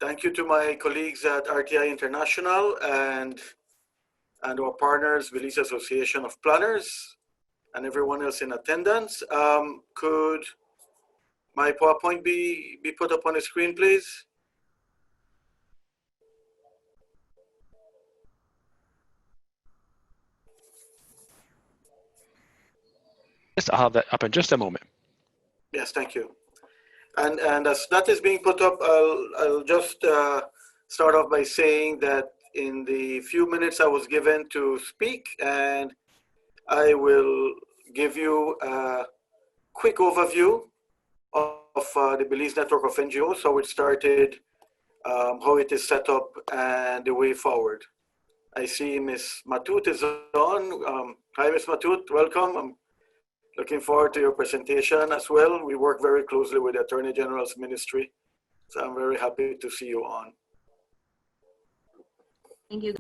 Thank you to my colleagues at RTI International and our partners, Belize Association of Planners, and everyone else in attendance. Could my PowerPoint be put up on the screen, please? Yes, I'll have that up in just a moment. Yes, thank you. And as that is being put up, I'll just start off by saying that in the few minutes I was given to speak, and I will give you a quick overview of the Belize network of NGOs, how it started, how it is set up, and the way forward. I see Ms. Matut is on. Hi, Ms. Matut, welcome. I'm looking forward to your presentation as well. We work very closely with the Attorney General's Ministry, so I'm very happy to see you on. Thank you.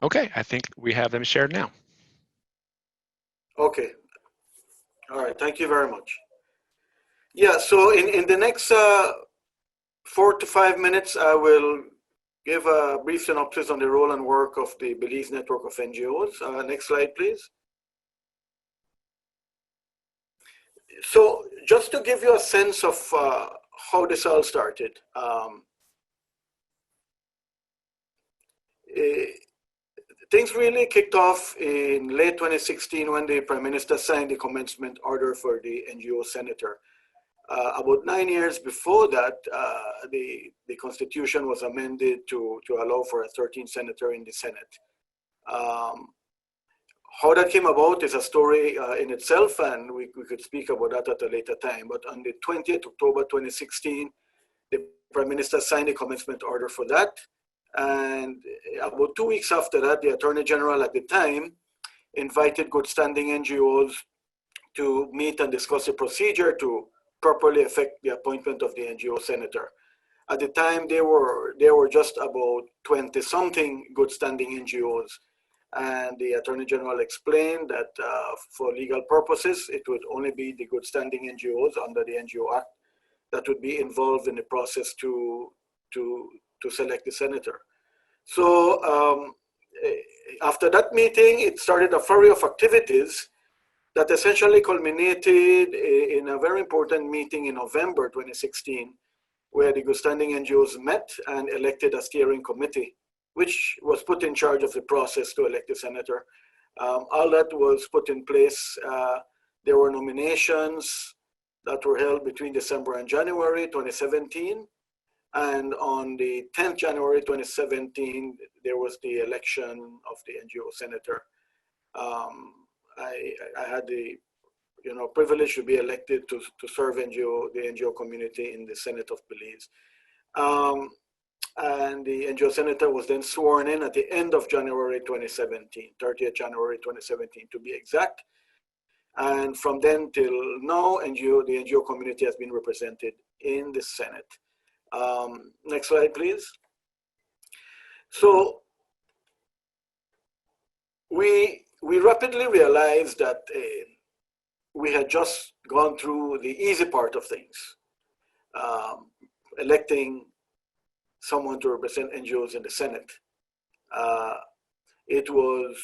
Okay, I think we have them shared now. Okay. All right, thank you very much. Yeah, so in the next 4 to 5 minutes, I will give a brief synopsis on the role and work of the Belize network of NGOs. Next slide, please. So just to give you a sense of how this all started, things really kicked off in late 2016 when the Prime Minister signed the commencement order for the NGO senator. About 9 years before that, the Constitution was amended to allow for a 13th senator in the Senate. How that came about is a story in itself, and we could speak about that at a later time. But on the 20th October 2016, the Prime Minister signed a commencement order for that. And about 2 weeks after that, the Attorney General at the time invited good standing NGOs to meet and discuss a procedure to properly effect the appointment of the NGO senator. At the time, there were just about 20-something good standing NGOs. And the Attorney General explained that for legal purposes, it would only be the good standing NGOs under the NGO Act that would be involved in the process to select the senator. So after that meeting, it started a flurry of activities that essentially culminated in a very important meeting in November 2016, where the good standing NGOs met and elected a steering committee, which was put in charge of the process to elect the senator. All that was put in place. There were nominations that were held between December and January 2017. And on the 10th January 2017, there was the election of the NGO senator. I had the privilege to be elected to serve the NGO community in the Senate of Belize. And the NGO senator was then sworn in at the end of January 2017, 30th January 2017 to be exact. And from then till now, the NGO community has been represented in the Senate. Next slide, please. So we rapidly realized that we had just gone through the easy part of things, electing someone to represent NGOs in the Senate. It was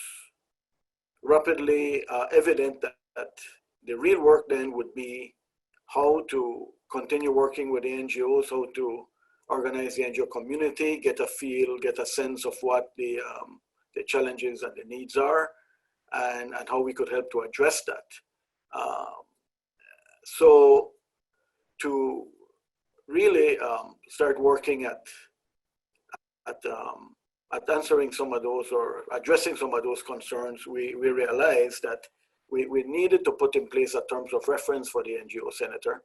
rapidly evident that the real work then would be how to continue working with the NGOs, how to organize the NGO community, get a feel, get a sense of what the challenges and the needs are, and how we could help to address that. So to really start working at answering some of those or addressing some of those concerns, we realized that we needed to put in place a terms of reference for the NGO senator,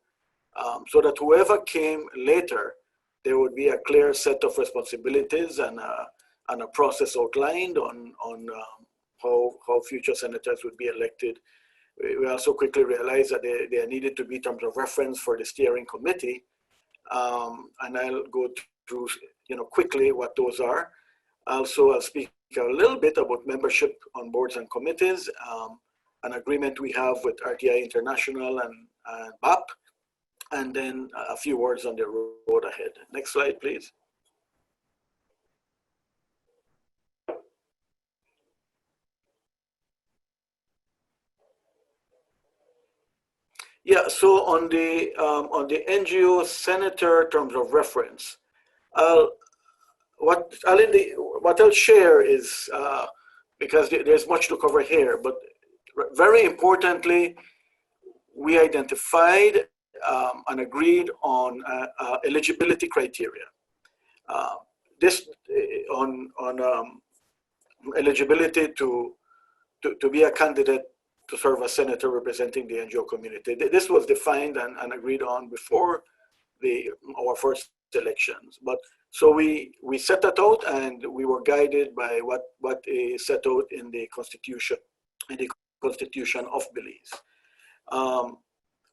so that whoever came later, there would be a clear set of responsibilities and a process outlined on how future senators would be elected. We also quickly realized that there needed to be terms of reference for the steering committee, and I'll go through quickly what those are. Also, I'll speak a little bit about membership on boards and committees, an agreement we have with RTI International and BAP, and then a few words on the road ahead. Next slide, please. Yeah, so on the NGO senator terms of reference, what I'll share is, because there's much to cover here, but very importantly, we identified and agreed on eligibility criteria. This on eligibility to be a candidate to serve as senator representing the NGO community. This was defined and agreed on before our first elections. But so we set that out, and we were guided by what is set out in the Constitution of Belize.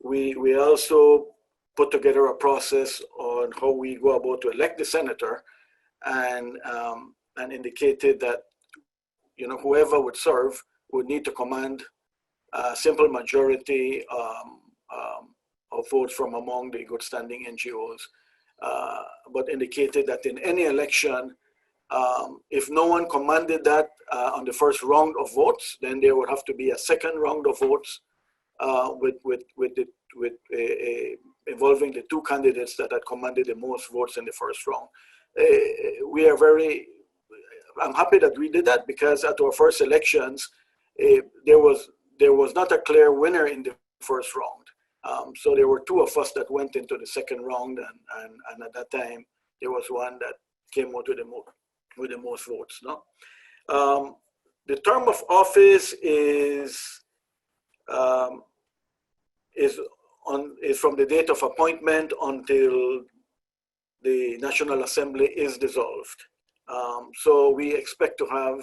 We also put together a process on how we go about to elect the senator, and indicated that whoever would serve would need to command a simple majority of votes from among the good standing NGOs, but indicated that in any election, if no one commanded that on the first round of votes, then there would have to be a second round of votes involving the two candidates that had commanded the most votes in the first round. I'm happy that we did that, because at our first elections, there was not a clear winner in the first round. So there were two of us that went into the second round, and at that time, there was one that came out with the most votes. No? The term of office is from the date of appointment until the National Assembly is dissolved. So we expect to have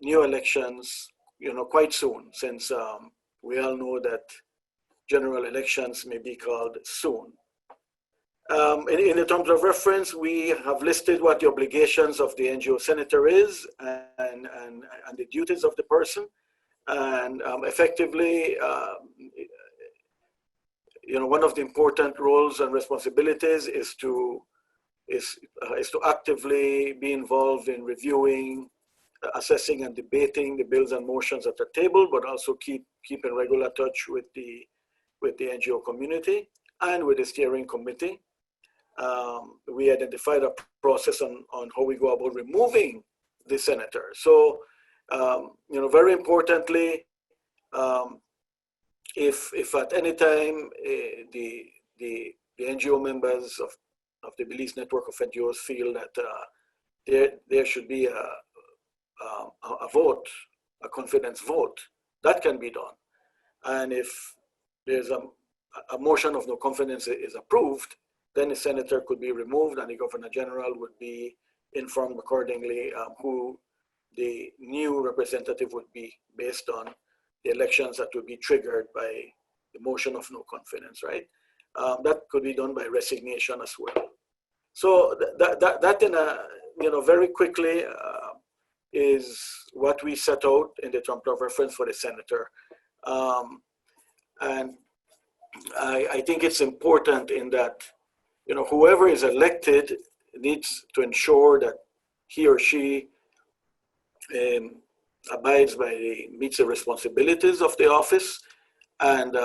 new elections, quite soon, since we all know that general elections may be called soon. In the terms of reference, we have listed what the obligations of the NGO senator is, and the duties of the person, and effectively, one of the important roles and responsibilities is to actively be involved in reviewing, assessing, and debating the bills and motions at the table, but also keep in regular touch with the NGO community and with the steering committee. We identified a process on how we go about removing the senator. So, very importantly, if at any time the NGO members of the Belize network of NGOs feel that there should be a vote, a confidence vote, that can be done. And if there's a motion of no confidence is approved, then the senator could be removed, and the Governor General would be informed accordingly who the new representative would be, based on the elections that would be triggered by the motion of no confidence, right? That could be done by resignation as well. So that in a, very quickly is what we set out in the terms of reference for the senator. And I think it's important in that, whoever is elected needs to ensure that he or she abides by meets the responsibilities of the office, and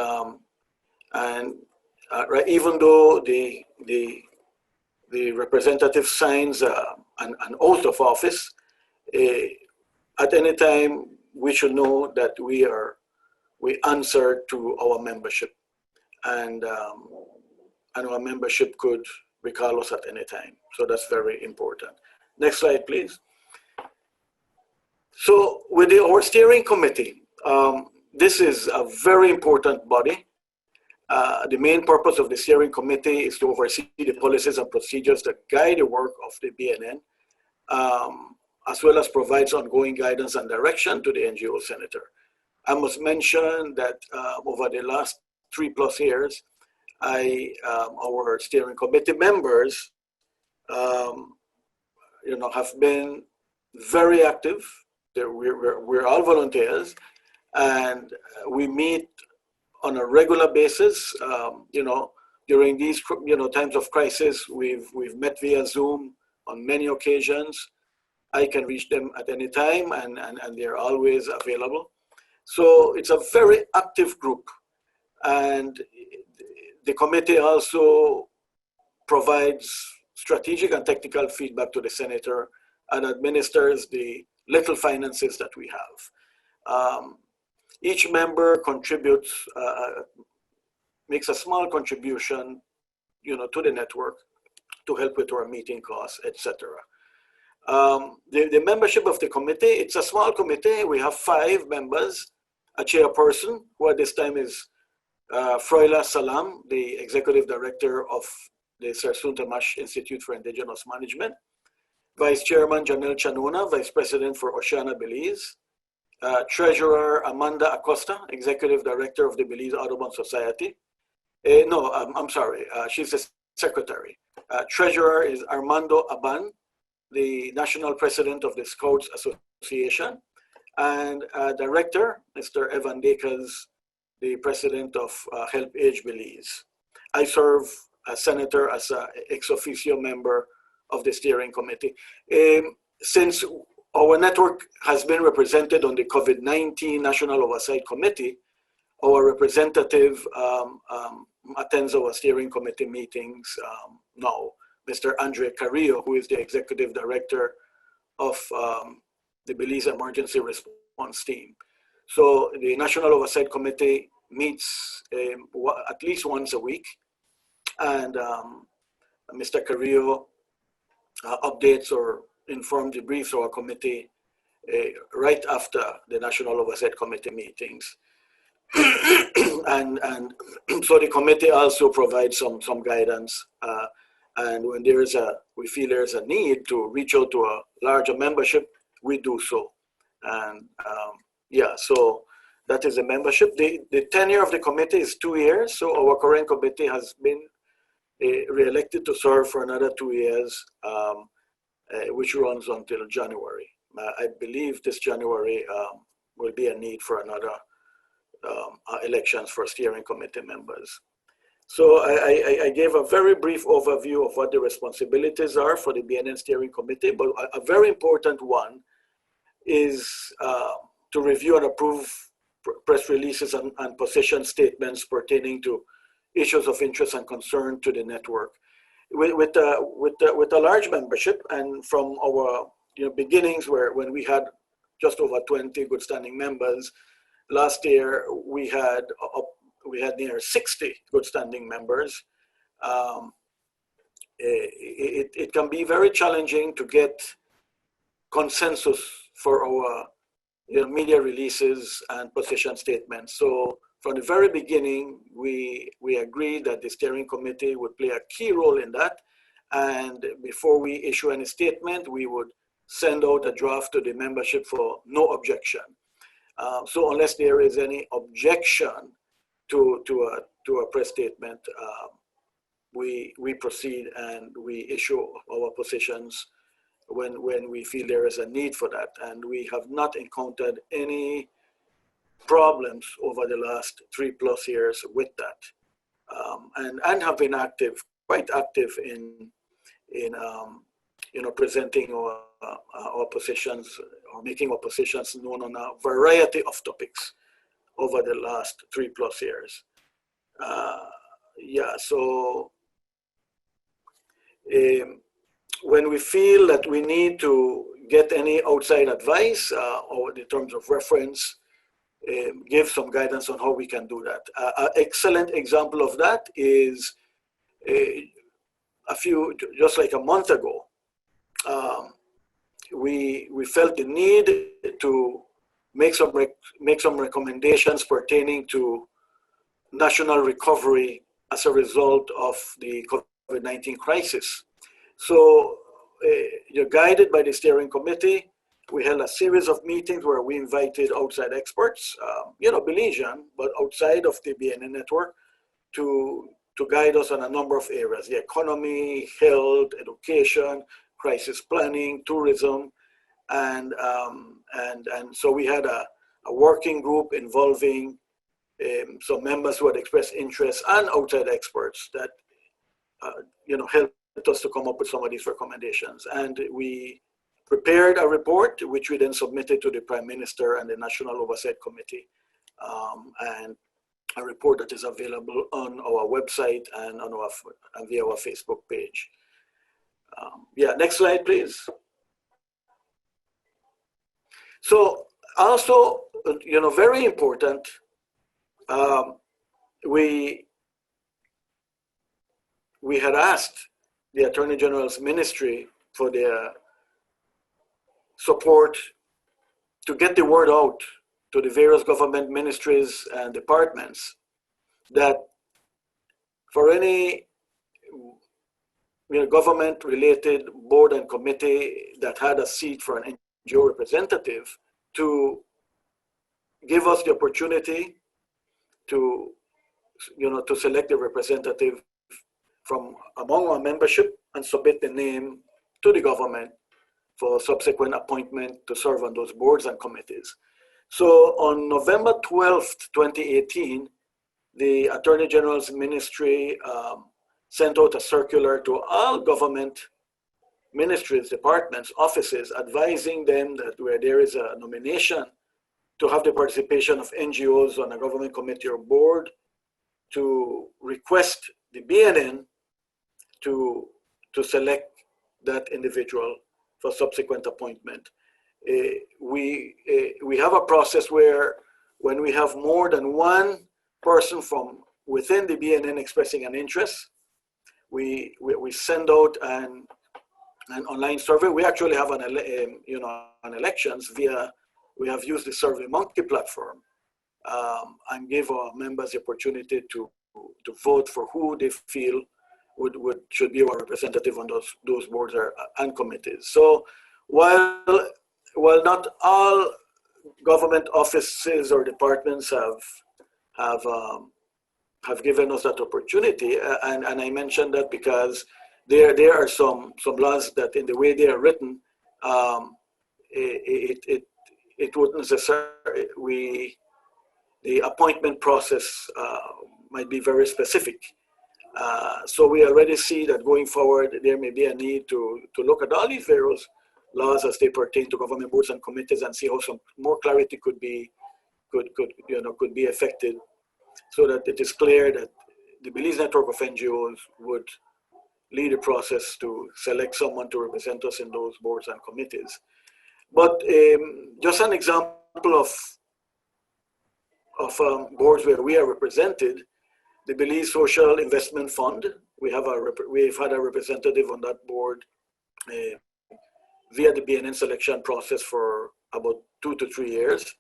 even though the representative signs an oath of office, at any time we should know that we answer to our membership, and our membership could recall us at any time. So that's very important. Next slide, please. So with our steering committee, this is a very important body. The main purpose of the steering committee is to oversee the policies and procedures that guide the work of the BNN, as well as provides ongoing guidance and direction to the NGO senator. I must mention that over the last 3+ years, our steering committee members, have been very active. We're all volunteers, and we meet on a regular basis. During these times of crisis, we've met via Zoom on many occasions. I can reach them at any time, and they're always available. So it's a very active group, and the committee also provides strategic and technical feedback to the senator and administers the little finances that we have. Each member contributes, makes a small contribution, to the network to help with our meeting costs, etc. The membership of the committee, it's a small committee. We have 5 members, a chairperson, who at this time is Froila Salam, the executive director of the Sir Tamash Institute for Indigenous Management, Vice Chairman Janelle Chanona, Vice President for Oceana Belize, Treasurer Amanda Acosta, Executive Director of the Belize Audubon Society. I'm sorry, she's the Secretary. Treasurer is Armando Aban, the National President of the Scouts Association, and Director, Mr. Evan Dakers, the President of Help Age Belize. I serve as Senator as an ex officio member of the steering committee. Since our network has been represented on the COVID-19 National Oversight Committee, our representative attends our steering committee meetings now, Mr. Andre Carrillo, who is the executive director of the Belize Emergency Response Team. So the National Oversight Committee meets at least once a week, and Mr. Carrillo updates or informs, debriefs our committee right after the National Oversight Committee meetings. and so the committee also provides some guidance, and when we feel there's a need to reach out to a larger membership, we do so. And so that is the membership. The tenure of the committee is 2 years, so our current committee has been re-elected to serve for another 2 years, which runs until January. I believe this January will be a need for another elections for steering committee members. So I gave a very brief overview of what the responsibilities are for the BNN steering committee, but a very important one is to review and approve press releases and position statements pertaining to issues of interest and concern to the network. With a large membership, and from our beginnings, when we had just over 20 good standing members, last year we had near 60 good standing members. It can be very challenging to get consensus for our media releases and position statements. So from the very beginning, we agreed that the steering committee would play a key role in that. And before we issue any statement, we would send out a draft to the membership for no objection. So unless there is any objection to a press statement, we proceed and we issue our positions when we feel there is a need for that. And we have not encountered any problems over the last 3+ years with that, and have been quite active in presenting our positions or making our positions known on a variety of topics over the last 3+ years. So when we feel that we need to get any outside advice or in terms of reference, give some guidance on how we can do that. An excellent example of that is just like a month ago, we felt the need to make some recommendations pertaining to national recovery as a result of the COVID-19 crisis. So you're guided by the steering committee. We held a series of meetings where we invited outside experts, Belizean, but outside of the BNN network, to guide us on a number of areas: the economy, health, education, crisis planning, tourism, and so we had a working group involving some members who had expressed interest and outside experts that helped us to come up with some of these recommendations. And we prepared a report, which we then submitted to the Prime Minister and the National Oversight Committee, and a report that is available on our website and via our Facebook page. Yeah, next slide, please. So also, very important, we had asked the Attorney General's ministry for their support to get the word out to the various government ministries and departments that for any government-related board and committee that had a seat for an NGO representative, to give us the opportunity to select a representative from among our membership and submit the name to the government for subsequent appointment to serve on those boards and committees. So on November 12th, 2018, the Attorney General's ministry sent out a circular to all government ministries, departments, offices, advising them that where there is a nomination to have the participation of NGOs on a government committee or board, to request the BNN to select that individual for subsequent appointment. We have a process where when we have more than one person from within the BNN expressing an interest, we send out an online survey. We actually have on elections we have used the SurveyMonkey platform and give our members the opportunity to vote for who they feel should be our representative on those boards and committees. So while not all government offices or departments have given us that opportunity, and I mentioned that because there are some laws that in the way they are written, it wouldn't necessarily, the appointment process might be very specific. So we already see that going forward, there may be a need to look at all these various laws as they pertain to government boards and committees and see how some more clarity could be effected, so that it is clear that the Belize network of NGOs would lead the process to select someone to represent us in those boards and committees. But just an example of boards where we are represented, the Belize Social Investment Fund, we've had a representative on that board via the BNN selection process for about 2 to 3 years.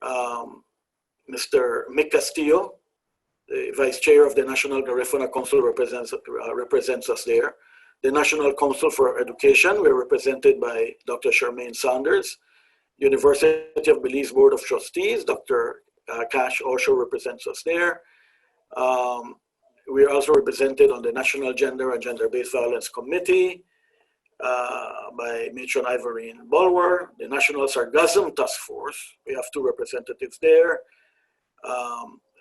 Mr. Mick Castillo, the Vice Chair of the National Garifuna Council, represents us there. The National Council for Education, we're represented by Dr. Charmaine Saunders. University of Belize Board of Trustees, Dr. Cash also represents us there. We are also represented on the National Gender and Gender-Based Violence Committee by Matron Ivorine Bulwer. The National Sargassum Task Force, we have 2 representatives there,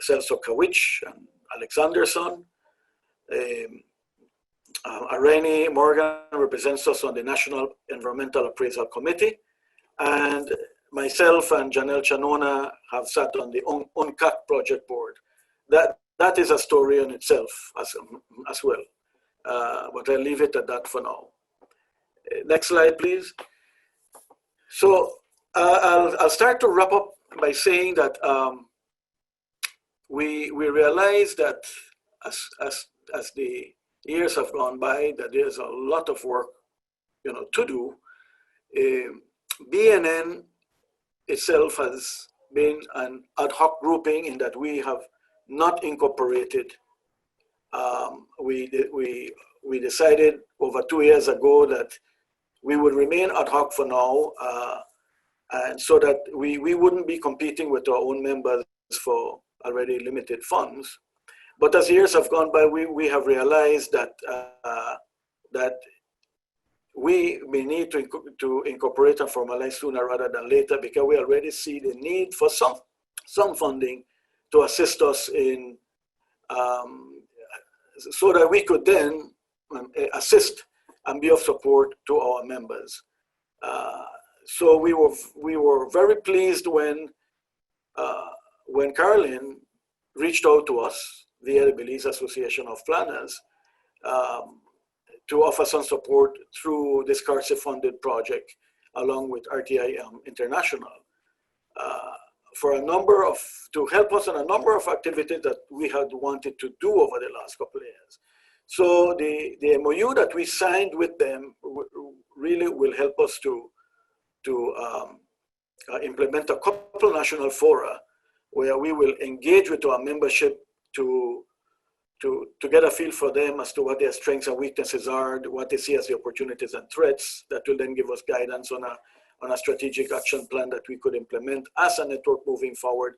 Celso Kawich and Alexanderson. Irene Morgan represents us on the National Environmental Appraisal Committee, and myself and Janelle Chanona have sat on the UNCAC project board. That is a story in itself as well, but I'll leave it at that for now. Next slide, please. So I'll start to wrap up by saying that we realize that as the years have gone by, that there's a lot of work, to do. BNN itself has been an ad hoc grouping in that we have not incorporated. We decided over 2 years ago that we would remain ad hoc for now, and so that we wouldn't be competing with our own members for already limited funds. But as years have gone by, we have realized that we need to incorporate and formalize sooner rather than later, because we already see the need for some funding to assist us in, so that we could then assist and be of support to our members. So we were very pleased when Caroline reached out to us via the Belize Association of Planners to offer some support through this CARSI-funded project, along with RTI International, to help us on a number of activities that we had wanted to do over the last couple of years. So the MOU that we signed with them really will help us to implement a couple national fora where we will engage with our membership to get a feel for them as to what their strengths and weaknesses are, what they see as the opportunities and threats that will then give us guidance on a strategic action plan that we could implement as a network moving forward.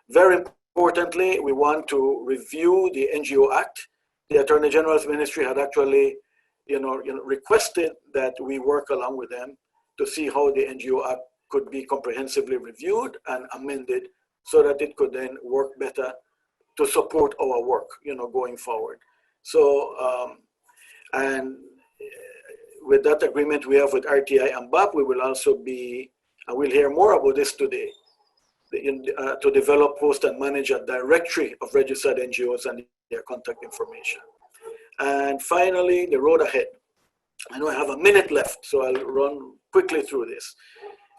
Very importantly, we want to review the NGO Act. The Attorney General's Ministry had actually requested that we work along with them to see how the NGO Act could be comprehensively reviewed and amended so that it could then work better to support our work, going forward. So, and with that agreement we have with RTI and BAP, we will also be, and we'll hear more about this today, to develop, host, and manage a directory of registered NGOs and their contact information. And finally, the road ahead. I know I have a minute left, so I'll run quickly through this.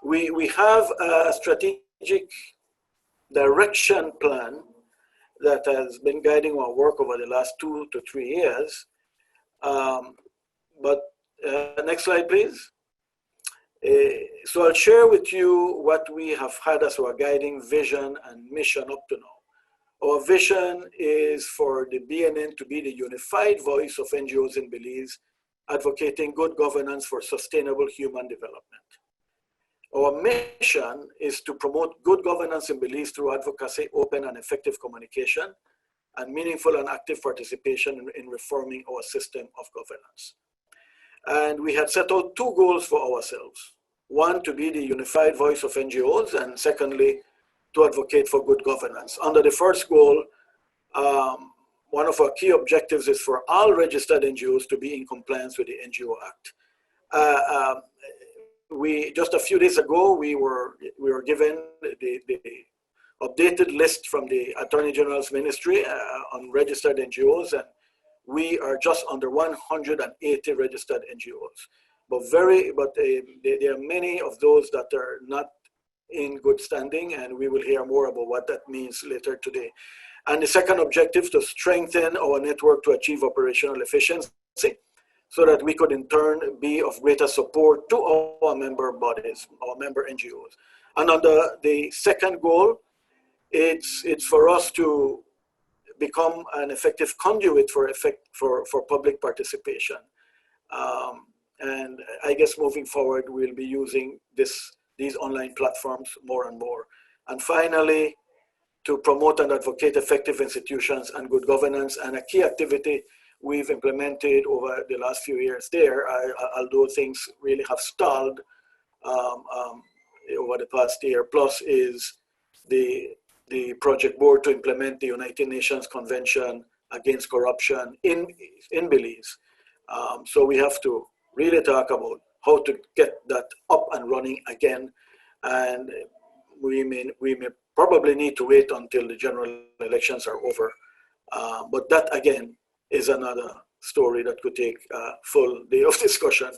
We have a strategic direction plan that has been guiding our work over the last 2 to 3 years. Next slide, please. So I'll share with you what we have had as our guiding vision and mission up to now. Our vision is for the BNN to be the unified voice of NGOs in Belize, advocating good governance for sustainable human development. Our mission is to promote good governance in Belize through advocacy, open and effective communication, and meaningful and active participation in reforming our system of governance. And we had set out 2 goals for ourselves. One, to be the unified voice of NGOs, and secondly, to advocate for good governance. Under the first goal, one of our key objectives is for all registered NGOs to be in compliance with the NGO Act. Just a few days ago, we were given the updated list from the Attorney General's Ministry on registered NGOs, and we are just under 180 registered NGOs. But there are many of those that are not in good standing, and we will hear more about what that means later today. And the second objective, to strengthen our network to achieve operational efficiency, so that we could in turn be of greater support to our member bodies, our member NGOs. And under the second goal, it's for us to become an effective conduit for public participation. And I guess moving forward, we'll be using these online platforms more and more. And finally, to promote and advocate effective institutions and good governance, and a key activity we've implemented over the last few years there, although things really have stalled over the past year plus, is the project board to implement the United Nations Convention Against Corruption in Belize. So we have to really talk about how to get that up and running again, and we may probably need to wait until the general elections are over. But that again is another story that could take a full day of discussion.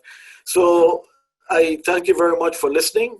So I thank you very much for listening.